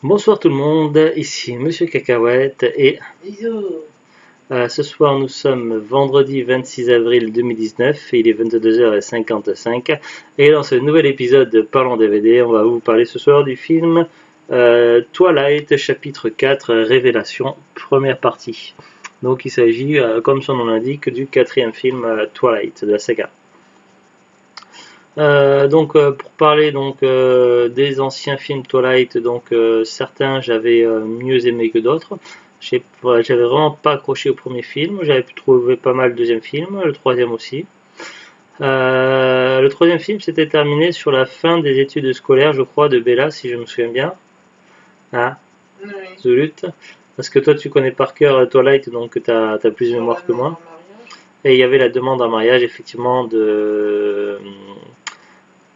Bonsoir tout le monde, ici Monsieur Cacahuète et Bisous. ce soir nous sommes vendredi 26 avril 2019 et il est 22h55 et dans ce nouvel épisode de Parlons DVD on va vous parler ce soir du film Twilight chapitre 4 Révélation première partie. Donc il s'agit comme son nom l'indique du quatrième film Twilight de la saga. Pour parler des anciens films Twilight, certains j'avais mieux aimé que d'autres. J'avais vraiment pas accroché au premier film, j'avais trouvé pas mal le deuxième film, le troisième aussi. Le troisième film s'était terminé sur la fin des études scolaires, je crois, de Bella, si je me souviens bien. Ah, Oui. zut. Parce que toi tu connais par cœur Twilight, donc t'as plus de mémoire que moi. Mariage. Et il y avait la demande en mariage, effectivement, de...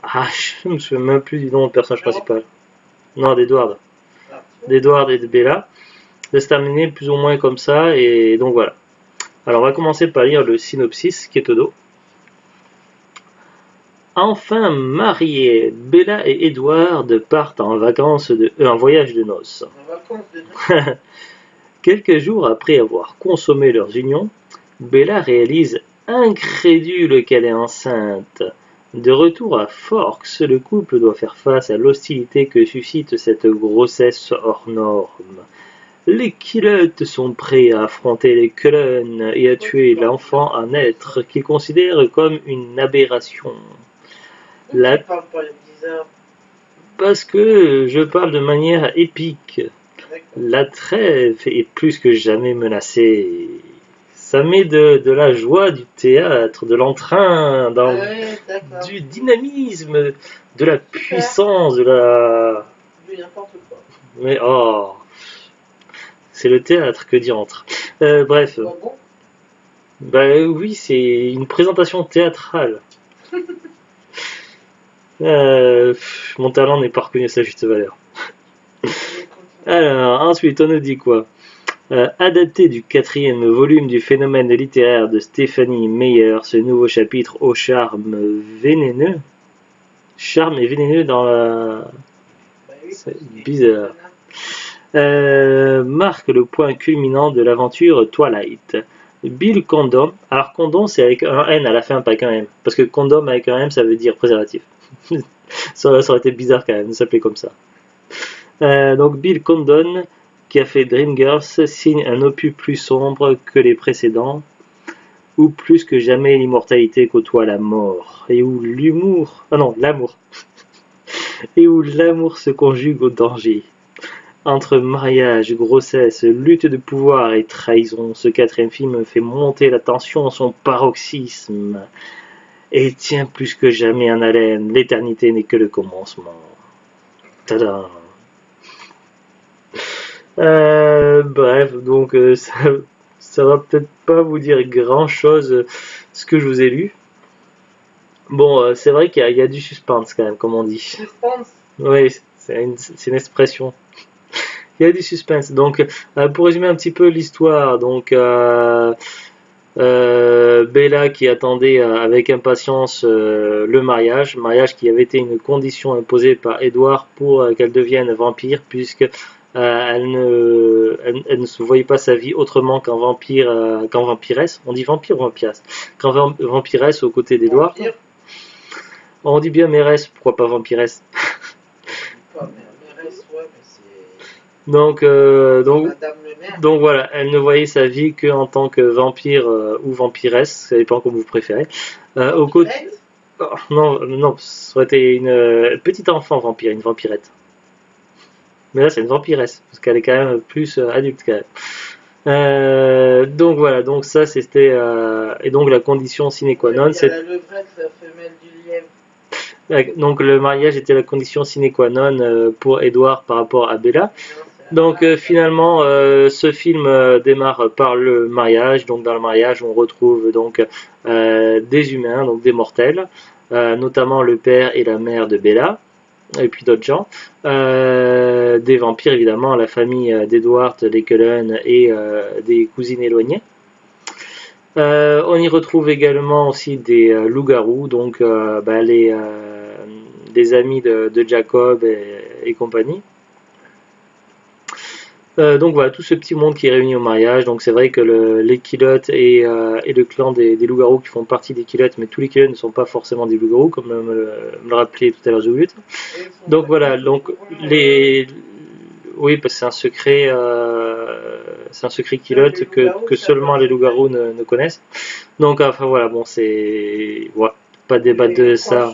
Ah, je me souviens même plus du nom du personnage principal. Non, d'Edward. Ah, D'Edward et de Bella. De se terminer plus ou moins comme ça, et donc voilà. Alors on va commencer par lire le synopsis qui est au dos. Enfin mariés, Bella et Edward partent en vacances en voyage de noces. en vacances de Quelques jours après avoir consommé leurs unions, Bella réalise, incrédule qu'elle est enceinte. De retour à Forks, le couple doit faire face à l'hostilité que suscite cette grossesse hors norme. Les Kilotes sont prêts à affronter les Cullen et à tuer l'enfant à naître qu'ils considèrent comme une aberration. La... Tu parles pas bizarre. Parce que je parle de manière épique. D'accord. La trêve est plus que jamais menacée. Ça met de la joie, du théâtre, de l'entrain, D'accord. du dynamisme, de la puissance, de la... Du n'importe quoi. Mais oh, c'est le théâtre, que dire entre. Bref, Pas bon. bah oui, c'est une présentation théâtrale. Mon talent n'est pas reconnu à sa juste valeur. Alors, ensuite, on nous dit quoi? Adapté du quatrième volume du phénomène littéraire de Stephanie Meyer, ce nouveau chapitre au charme vénéneux. Charme et vénéneux dans la... Bah oui, C'est bizarre. Marque le point culminant de l'aventure Twilight. Bill Condom. Alors condom c'est avec un N à la fin, pas qu'un M. Parce que condom avec un M ça veut dire préservatif. ça aurait été bizarre quand même de s'appeler comme ça. Donc Bill Condon, qui a fait Dreamgirls, signe un opus plus sombre que les précédents, où plus que jamais l'immortalité côtoie la mort, et où l'humour... Ah non, l'amour. Et où l'amour se conjugue au danger. Entre mariage, grossesse, lutte de pouvoir et trahison, ce quatrième film fait monter la tension à son paroxysme et tient plus que jamais en haleine. L'éternité n'est que le commencement. Tadam. Bref, donc ça va peut-être pas vous dire grand chose ce que je vous ai lu. Bon, c'est vrai qu'il y a du suspense quand même, comme on dit. Suspense. Oui, c'est une expression. Il y a du suspense. Donc, pour résumer un petit peu l'histoire, Bella qui attendait avec impatience le mariage qui avait été une condition imposée par Edward pour qu'elle devienne vampire, puisque elle ne se voyait pas sa vie autrement qu'en vampire, qu'en vampiresse. On dit vampire ou vampiresse? Qu'en vampiresse aux côtés d'Edward. On dit bien mairesse, pourquoi pas vampiresse? Pas mairesse, ouais, mais c'est. Donc Madame le maire. Donc voilà, elle ne voyait sa vie qu'en tant que vampire ou vampiresse, ça dépend comme vous préférez. Au côté... Oh, non, ça aurait été une petite enfant vampire, une vampirette. Mais là c'est une vampiresse, parce qu'elle est quand même plus adulte quand même. Donc voilà, donc ça c'était... et donc la condition sine qua non, c'est... La levrette, la femelle du lièvre. Donc le mariage était la condition sine qua non pour Edward par rapport à Bella. Donc finalement, ce film démarre par le mariage. Donc dans le mariage, on retrouve donc des humains, donc des mortels, notamment le père et la mère de Bella, et puis d'autres gens, des vampires évidemment, la famille d'Edward, des Cullen et des cousines éloignées. On y retrouve également aussi des loups-garous, donc des amis de Jacob et compagnie. Donc voilà, tout ce petit monde qui est réuni au mariage. Donc c'est vrai que les Kilotes et le clan des loups-garous qui font partie des Kilotes, mais tous les Kilotes ne sont pas forcément des loups-garous, comme me le rappelait tout à l'heure Zulut. Donc voilà, donc les... Oui, parce que c'est un secret Kilote que seulement les loups-garous ne connaissent. Donc enfin voilà, bon c'est... Ouais, pas de débat de ça.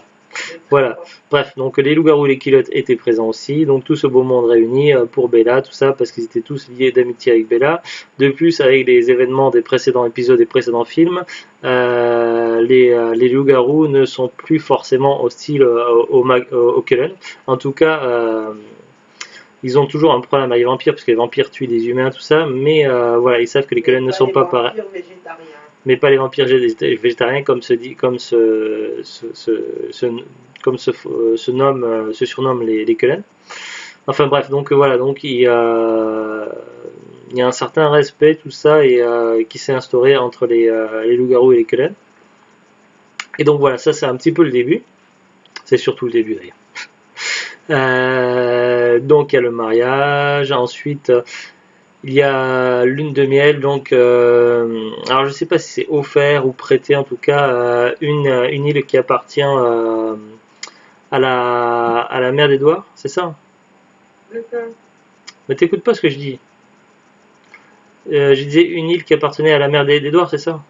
Voilà, bref, donc les loups-garous et les Kilotes étaient présents aussi, donc tout ce beau monde réuni pour Bella, tout ça, parce qu'ils étaient tous liés d'amitié avec Bella. De plus, avec les événements des précédents épisodes et précédents films, les loups-garous ne sont plus forcément hostiles au Cullen. En tout cas, ils ont toujours un problème avec les vampires, parce que les vampires tuent des humains, tout ça, mais voilà, ils savent que les Cullen ne sont pas pareils. Mais pas les vampires végétariens comme se surnomment les Cullen. Enfin bref, donc voilà, donc il y a un certain respect, tout ça, et qui s'est instauré entre les loups-garous et les Cullen. Et donc voilà, ça c'est un petit peu le début. C'est surtout le début d'ailleurs. Donc il y a le mariage, ensuite il y a lune de miel, donc alors je sais pas si c'est offert ou prêté, en tout cas une île qui appartient à la mer d'Édouard, c'est ça? Mais t'écoutes pas ce que je dis. Je disais une île qui appartenait à la mère d'Édouard, c'est ça?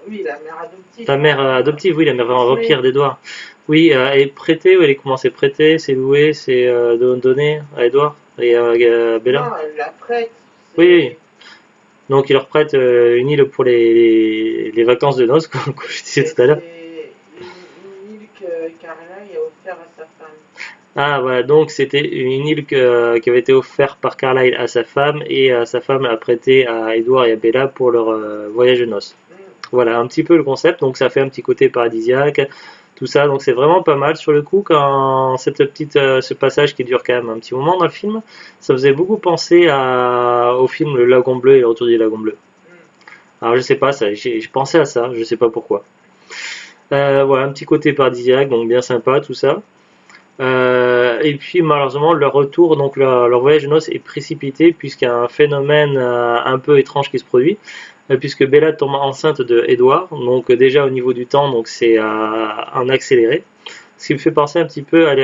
Oui, la mère adoptive. La mère adoptive, oui, la mère vampire d'Édouard. Oui, elle est prêtée, ou elle est comment? C'est prêté, c'est loué, c'est donné à Édouard et à Bella? Non, elle la prête. Oui, oui. Donc il leur prête une île pour les vacances de noces, comme je disais tout à l'heure. C'est une île que Carla a offert à sa femme. Ah voilà, donc c'était une île qui avait été offerte par Carlyle à sa femme, et sa femme l'a prêté à Edward et à Bella pour leur voyage de noces. Voilà un petit peu le concept, donc ça fait un petit côté paradisiaque, tout ça, donc c'est vraiment pas mal sur le coup. Quand ce passage qui dure quand même un petit moment dans le film, ça faisait beaucoup penser au film Le Lagon Bleu et le Retour du Lagon Bleu. Alors je sais pas, j'ai pensé à ça, je sais pas pourquoi. Voilà, un petit côté paradisiaque, donc bien sympa tout ça. Et puis malheureusement leur retour, donc leur voyage de noces est précipité, puisqu'il y a un phénomène un peu étrange qui se produit, puisque Bella tombe enceinte de Edward, donc déjà au niveau du temps, donc c'est en accéléré, ce qui me fait penser un petit peu à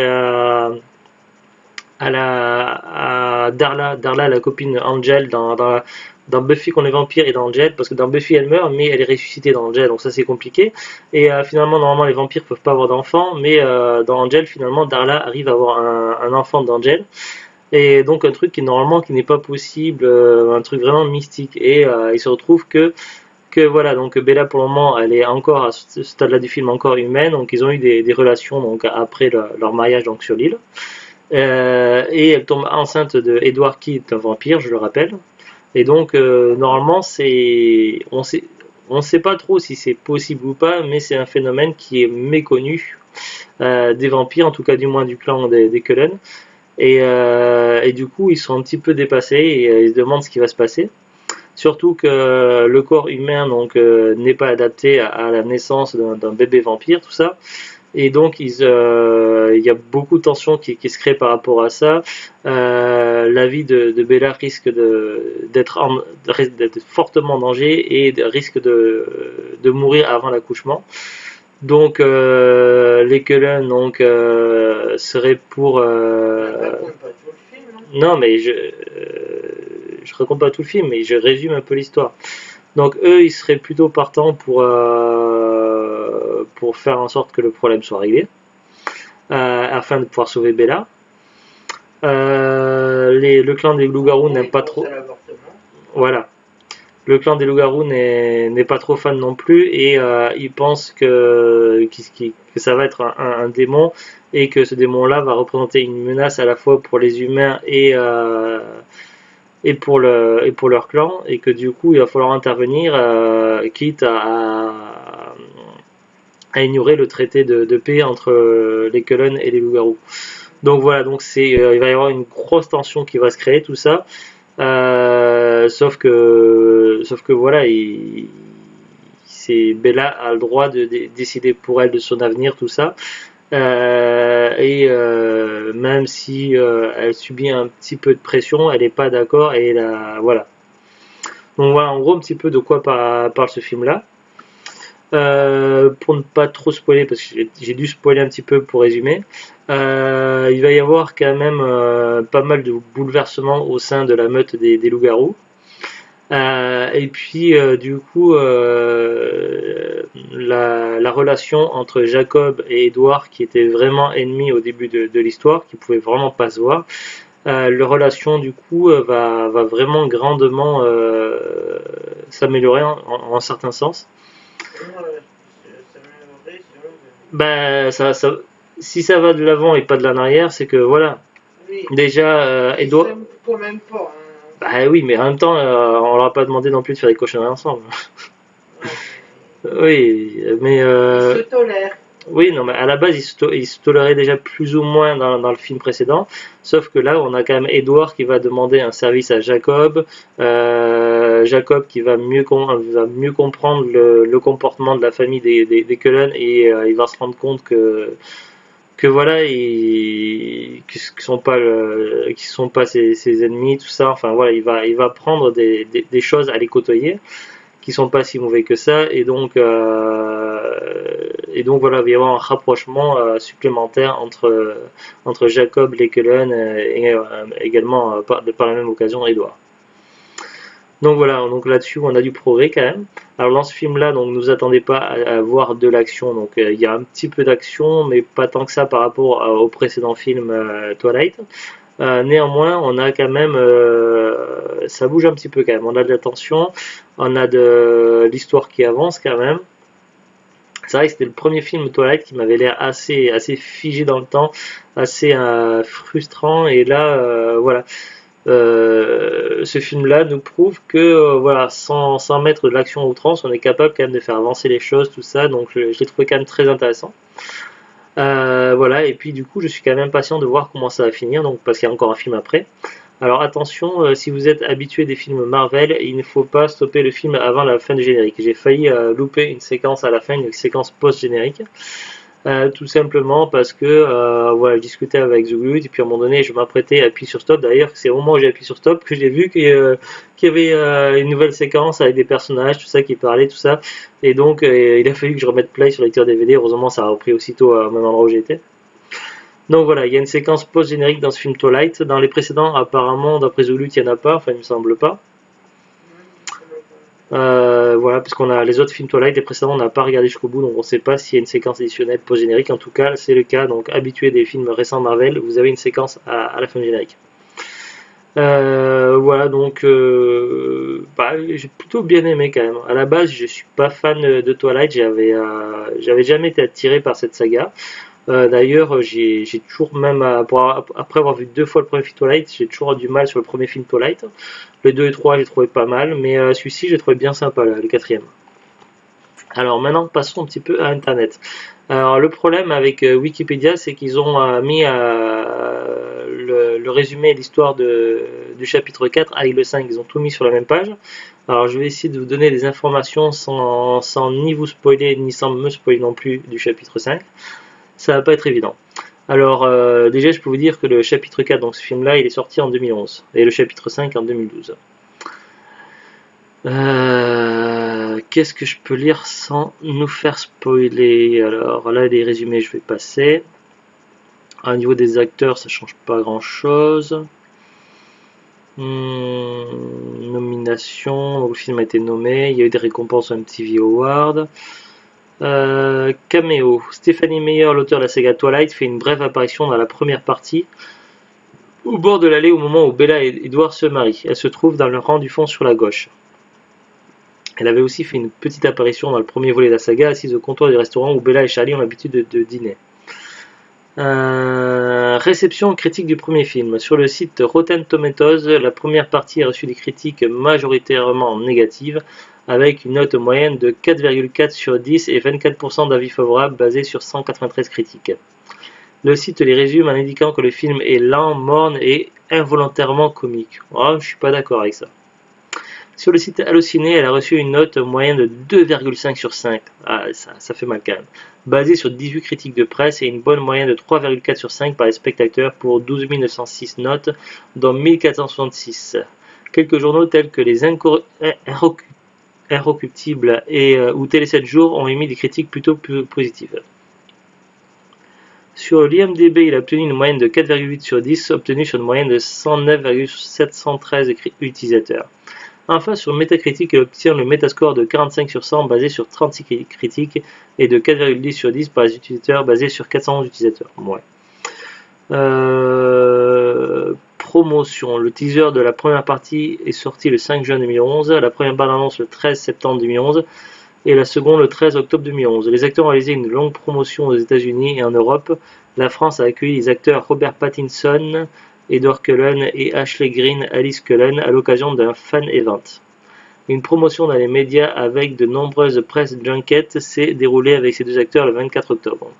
Darla, la copine Angel dans Buffy contre les vampires et dans Angel, parce que dans Buffy elle meurt, mais elle est ressuscitée dans Angel, donc ça c'est compliqué. Et finalement, normalement les vampires peuvent pas avoir d'enfants, mais dans Angel, finalement, Darla arrive à avoir un enfant d'Angel. Et donc un truc qui normalement qui n'est pas possible, un truc vraiment mystique. Et il se retrouve que voilà, donc Bella pour le moment elle est encore à ce stade-là du film encore humaine, donc ils ont eu des relations donc après leur mariage donc sur l'île. Et elle tombe enceinte de Edward qui est un vampire, je le rappelle. Et donc normalement on sait pas trop si c'est possible ou pas, mais c'est un phénomène qui est méconnu des vampires, en tout cas du moins du clan des Cullen. Et du coup ils sont un petit peu dépassés et ils se demandent ce qui va se passer. Surtout que le corps humain donc n'est pas adapté à la naissance d'un bébé vampire, tout ça. Et donc il y a beaucoup de tensions qui se créent par rapport à ça. La vie de Bella risque d'être fortement en danger et risque de mourir avant l'accouchement. Donc les Cullen donc seraient pour non mais je raconte pas tout le film, mais je résume un peu l'histoire. Donc eux ils seraient plutôt partants pour faire en sorte que le problème soit réglé, afin de pouvoir sauver Bella. Le clan des loups-garous n'aime pas trop. Voilà. Le clan des loups-garous n'est pas trop fan non plus, et ils pensent que ça va être un démon, et que ce démon-là va représenter une menace à la fois pour les humains et pour leur clan, et que du coup il va falloir intervenir, quitte à ignorer le traité de paix entre les Cullen et les loups-garous. Donc voilà, donc il va y avoir une grosse tension qui va se créer, tout ça. Sauf que voilà, Bella a le droit de décider pour elle de son avenir, tout ça. Même si elle subit un petit peu de pression, elle n'est pas d'accord et voilà. Donc voilà en gros un petit peu de quoi parle ce film-là. Pour ne pas trop spoiler, parce que j'ai dû spoiler un petit peu pour résumer, il va y avoir quand même pas mal de bouleversements au sein de la meute des loups-garous. Et puis du coup, la relation entre Jacob et Edward, qui étaient vraiment ennemis au début de l'histoire, qui pouvaient vraiment pas se voir, leur relation du coup va vraiment grandement s'améliorer en certain sens. Comment ça m'aimerait Ben, si ça va de l'avant et pas de l'arrière, c'est que voilà. Oui, Déjà, ils Edouard. s'aiment quand même pas. Bah oui, mais en même temps, on leur a pas demandé non plus de faire des cochonneries ensemble. Ouais, Oui, mais ils se tolèrent. oui, non, mais à la base, ils se toléraient déjà plus ou moins dans le film précédent, sauf que là, on a quand même Edward qui va demander un service à Jacob, Jacob qui va mieux comprendre le comportement de la famille des Cullen et il va se rendre compte que voilà, qui sont pas ses ennemis, tout ça. Enfin voilà, il va prendre des choses à les côtoyer qui sont pas si mauvais que ça et donc voilà, il va y avoir un rapprochement supplémentaire entre Jacob Lekelen et également par la même occasion Edward. Donc voilà, donc là-dessus on a du progrès quand même. Alors dans ce film-là, donc nous attendez pas à voir de l'action, donc il y a un petit peu d'action, mais pas tant que ça par rapport au précédent film Twilight. Néanmoins, on a quand même, ça bouge un petit peu quand même. On a de la tension, on a de l'histoire qui avance quand même. C'est vrai que c'était le premier film Twilight qui m'avait l'air assez figé dans le temps, assez frustrant. Et là, voilà, ce film-là nous prouve que, voilà, sans mettre de l'action à outrance, on est capable quand même de faire avancer les choses, tout ça. Donc, je l'ai trouvé quand même très intéressant. Voilà, et puis du coup, je suis quand même impatient de voir comment ça va finir, donc parce qu'il y a encore un film après. Alors attention, si vous êtes habitué des films Marvel, il ne faut pas stopper le film avant la fin du générique. J'ai failli louper une séquence à la fin, une séquence post-générique. Tout simplement parce que voilà, je discutais avec The Good et puis à un moment donné je m'apprêtais à appuyer sur stop. D'ailleurs, c'est au moment où j'ai appuyé sur stop que j'ai vu qu'il y avait une nouvelle séquence avec des personnages, tout ça qui parlait, tout ça. Et donc il a fallu que je remette play sur le lecteur DVD. Heureusement, ça a repris aussitôt au même endroit où j'étais. Donc voilà, il y a une séquence post-générique dans ce film Twilight. Dans les précédents, apparemment, d'après The Good, il n'y en a pas, enfin il me semble pas. Voilà, parce qu'on a les autres films Twilight, les précédents, on n'a pas regardé jusqu'au bout, donc on ne sait pas s'il y a une séquence additionnelle post-générique. En tout cas, c'est le cas. Donc, habitué des films récents Marvel, vous avez une séquence à la fin du générique. Voilà, donc bah, j'ai plutôt bien aimé quand même. À la base, je suis pas fan de Twilight, j'avais jamais été attiré par cette saga. D'ailleurs, j'ai toujours même après avoir vu deux fois le premier film Twilight, j'ai toujours du mal sur le premier film Twilight. Le 2 et 3, j'ai trouvé pas mal, mais celui-ci, j'ai trouvé bien sympa, le quatrième. Alors maintenant, passons un petit peu à Internet. Alors le problème avec Wikipédia, c'est qu'ils ont mis le résumé et l'histoire du chapitre 4 avec le 5, ils ont tout mis sur la même page. Alors je vais essayer de vous donner des informations sans ni vous spoiler, ni sans me spoiler non plus du chapitre 5. Ça va pas être évident. Alors déjà, je peux vous dire que le chapitre 4, donc ce film-là, il est sorti en 2011, et le chapitre 5 en 2012. Qu'est-ce que je peux lire sans nous faire spoiler? Alors là, les résumés, je vais passer. Au niveau des acteurs, ça change pas grand-chose. Nomination, donc le film a été nommé, il y a eu des récompenses au MTV Award. Caméo, Stephanie Meyer, l'auteur de la saga Twilight, fait une brève apparition dans la première partie, au bord de l'allée au moment où Bella et Edward se marient. Elle se trouve dans le rang du fond sur la gauche. Elle avait aussi fait une petite apparition dans le premier volet de la saga, assise au comptoir du restaurant où Bella et Charlie ont l'habitude de dîner. Réception critique du premier film. Sur le site Rotten Tomatoes, la première partie a reçu des critiques majoritairement négatives, avec une note moyenne de 4,4 sur 10 et 24% d'avis favorables basés sur 193 critiques. Le site les résume en indiquant que le film est lent, morne et involontairement comique. Oh, je suis pas d'accord avec ça. Sur le site Allociné, elle a reçu une note moyenne de 2,5 sur 5. Ah, ça fait mal quand même. Basée sur 18 critiques de presse et une bonne moyenne de 3,4 sur 5 par les spectateurs pour 12 906 notes, dont 1466. Quelques journaux tels que les Inrecuptibles ou Télé 7 jours ont émis des critiques plutôt positives. Sur l'IMDb, il a obtenu une moyenne de 4,8 sur 10, obtenue sur une moyenne de 109,713 utilisateurs. Enfin, sur Metacritic, il obtient le Metascore de 45 sur 100 basé sur 36 critiques et de 4,10 sur 10 par les utilisateurs basé sur 411 utilisateurs. Ouais. Promotion. Le teaser de la première partie est sorti le 5 juin 2011, la première bande-annonce le 13 septembre 2011 et la seconde le 13 octobre 2011. Les acteurs ont réalisé une longue promotion aux États-Unis et en Europe. La France a accueilli les acteurs Robert Pattinson, Edward Cullen et Ashley Greene Alice Cullen à l'occasion d'un fan event. Une promotion dans les médias avec de nombreuses press junkets s'est déroulée avec ces deux acteurs le 24 octobre.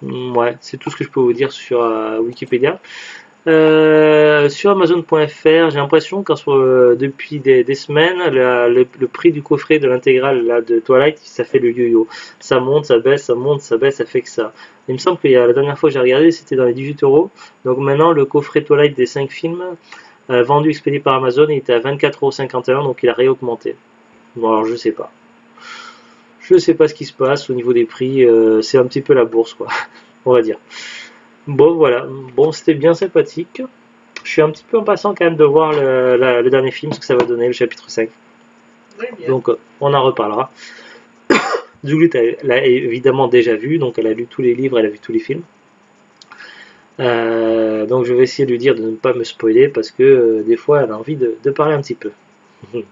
Ouais, c'est tout ce que je peux vous dire sur Wikipédia. Sur Amazon.fr, j'ai l'impression que depuis des semaines, le prix du coffret de l'intégrale de Twilight, ça fait le yo-yo. Ça monte, ça baisse, ça monte, ça baisse, ça fait que ça. Il me semble que la dernière fois que j'ai regardé, c'était dans les 18€. Donc maintenant, le coffret Twilight des 5 films, vendu expédié par Amazon, il était à 24,51€, donc il a réaugmenté. Bon, alors je sais pas. Je sais pas ce qui se passe au niveau des prix, c'est un petit peu la bourse, quoi, on va dire. Bon, voilà. Bon, c'était bien sympathique. Je suis un petit peu impatient quand même de voir le dernier film, ce que ça va donner, le chapitre 5. Donc, on en reparlera. Juliette l'a évidemment déjà vu, donc elle a lu tous les livres, elle a vu tous les films. Donc, je vais essayer de lui dire de ne pas me spoiler parce que des fois, elle a envie de parler un petit peu. Je te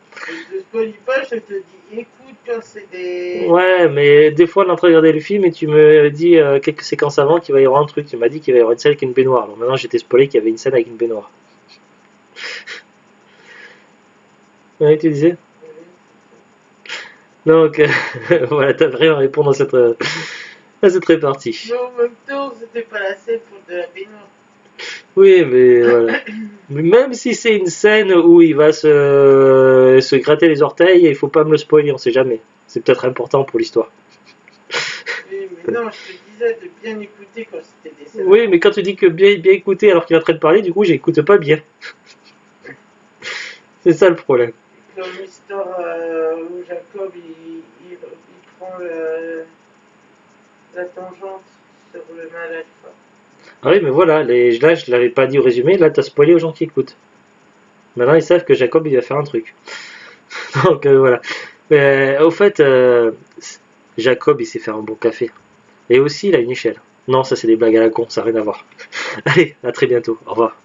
spoil pas, je te dis écoute quand c'est des. Ouais, mais des fois, on est en train de regarder le film et tu me dis quelques séquences avant qu'il va y avoir un truc. Tu m'as dit qu'il va y avoir une scène avec une baignoire. Alors maintenant, j'étais spoilé qu'il y avait une scène avec une baignoire. Ouais, tu disais? Donc, voilà, t'as rien à répondre à cette répartie. Mais en même temps, c'était pas la scène pour de la baignoire. Oui, mais voilà. Mais même si c'est une scène où il va se gratter les orteils, il faut pas me le spoiler, on sait jamais. C'est peut-être important pour l'histoire. Oui, mais non, je te disais de bien écouter quand c'était des scènes. Oui, mais quand tu dis que bien écouter alors qu'il est en train de parler, du coup, j'écoute pas bien. C'est ça le problème. Comme l'histoire où Jacob il prend la tangente sur le mal alpha. Ah oui, mais voilà, là, je l'avais pas dit au résumé, là, t'as spoilé aux gens qui écoutent. Maintenant, ils savent que Jacob, il va faire un truc. Donc, voilà. Au fait, Jacob, il sait faire un bon café. Et aussi, il a une échelle. Non, ça, c'est des blagues à la con, ça n'a rien à voir. Allez, à très bientôt. Au revoir.